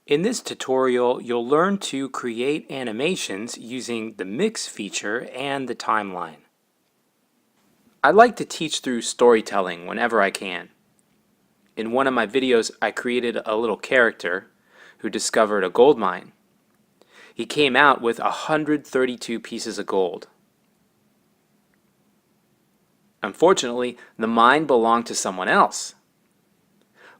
In this tutorial, you'll learn to create animations using the mix feature and the timeline. I like to teach through storytelling whenever I can. In one of my videos, I created a little character who discovered a gold mine. He came out with 132 pieces of gold. Unfortunately, the mine belonged to someone else.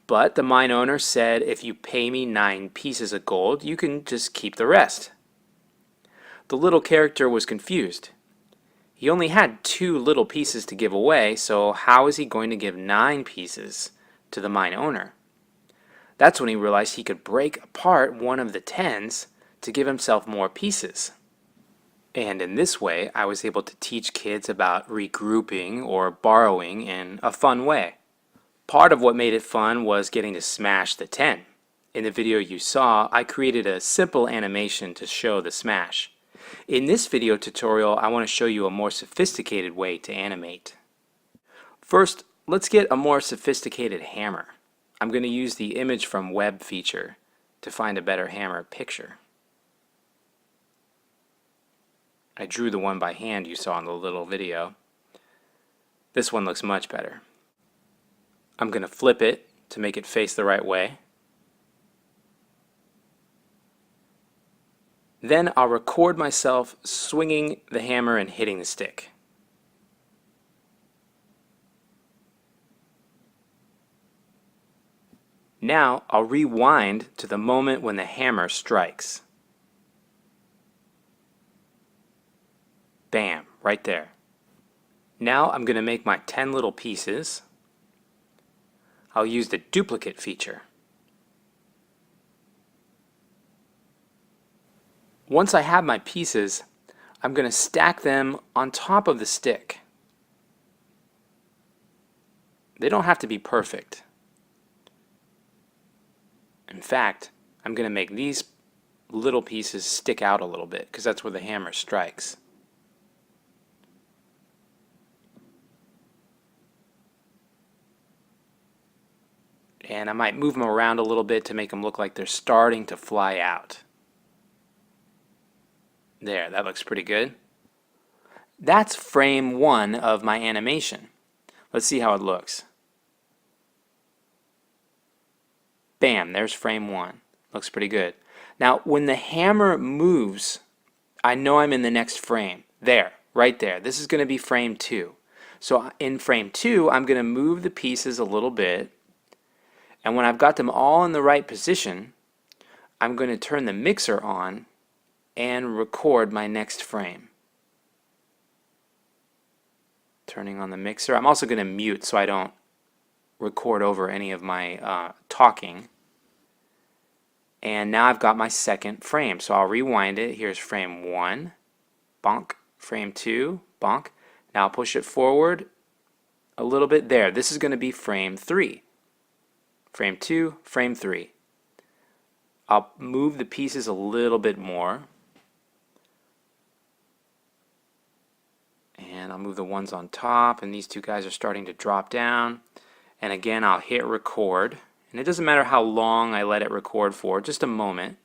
But the mine owner said, if you pay me 9 pieces of gold, you can just keep the rest. The little character was confused. He only had 2 little pieces to give away, so how is he going to give 9 pieces to the mine owner? That's when he realized he could break apart one of the 10s to give himself more pieces. And in this way, I was able to teach kids about regrouping or borrowing in a fun way. Part of what made it fun was getting to smash the 10. In the video you saw, I created a simple animation to show the smash. In this video tutorial, I want to show you a more sophisticated way to animate. First, let's get a more sophisticated hammer. I'm going to use the image from web feature to find a better hammer picture. I drew the one by hand you saw in the little video. This one looks much better. I'm going to flip it to make it face the right way. Then I'll record myself swinging the hammer and hitting the stick. Now I'll rewind to the moment when the hammer strikes. Bam, right there. Now I'm going to make my 10 little pieces. I'll use the duplicate feature. Once I have my pieces, I'm going to stack them on top of the stick. They don't have to be perfect. In fact, I'm going to make these little pieces stick out a little bit because that's where the hammer strikes. And I might move them around a little bit to make them look like they're starting to fly out. There, that looks pretty good. That's frame 1 of my animation. Let's see how it looks. Bam, there's frame 1. Looks pretty good. Now, when the hammer moves, I know I'm in the next frame. There, right there. This is going to be frame 2. So in frame 2, I'm going to move the pieces a little bit. And when I've got them all in the right position, I'm going to turn the mixer on and record my next frame. Turning on the mixer. I'm also going to mute so I don't record over any of my talking. And now I've got my second frame. So I'll rewind it. Here's frame 1. Bonk. Frame 2. Bonk. Now I'll push it forward a little bit there. This is going to be frame 3. Frame 2, frame 3. I'll move the pieces a little bit more. And I'll move the ones on top, and these 2 guys are starting to drop down. And again, I'll hit record. And it doesn't matter how long I let it record for, just a moment.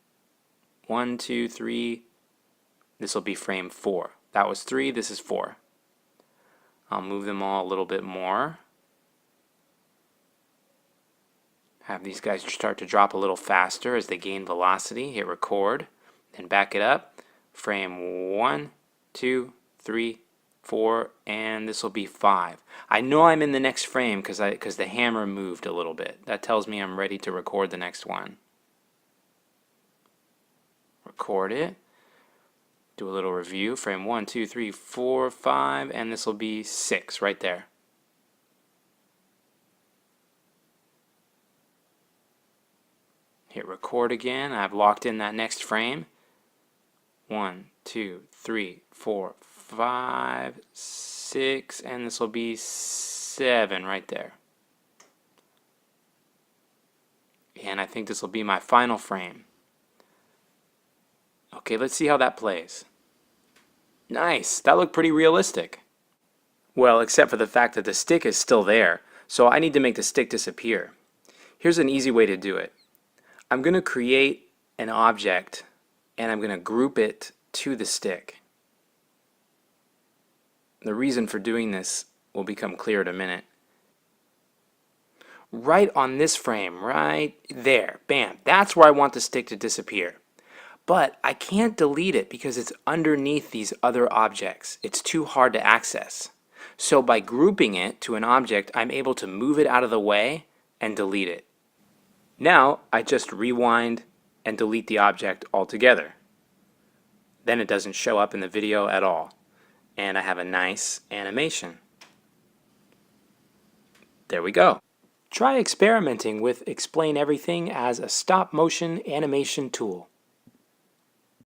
1, 2, 3. This will be frame 4. That was 3, this is 4. I'll move them all a little bit more. Have these guys start to drop a little faster as they gain velocity. Hit record, then back it up. Frame 1, 2, 3, 4, and this will be 5. I know I'm in the next frame because the hammer moved a little bit. That tells me I'm ready to record the next one. Record it. Do a little review. Frame 1, 2, 3, 4, 5, and this will be 6 right there. Hit record again. I've locked in that next frame. 1, 2, 3, 4, 5, 6, and this will be 7 right there. And I think this will be my final frame. Okay, let's see how that plays. Nice, that looked pretty realistic. Well, except for the fact that the stick is still there, so I need to make the stick disappear. Here's an easy way to do it. I'm going to create an object and I'm going to group it to the stick. The reason for doing this will become clear in a minute. Right on this frame, right there, bam, that's where I want the stick to disappear. But I can't delete it because it's underneath these other objects. It's too hard to access. So by grouping it to an object, I'm able to move it out of the way and delete it. Now I just rewind and delete the object altogether. Then it doesn't show up in the video at all. And I have a nice animation. There we go. Try experimenting with Explain Everything as a stop-motion animation tool.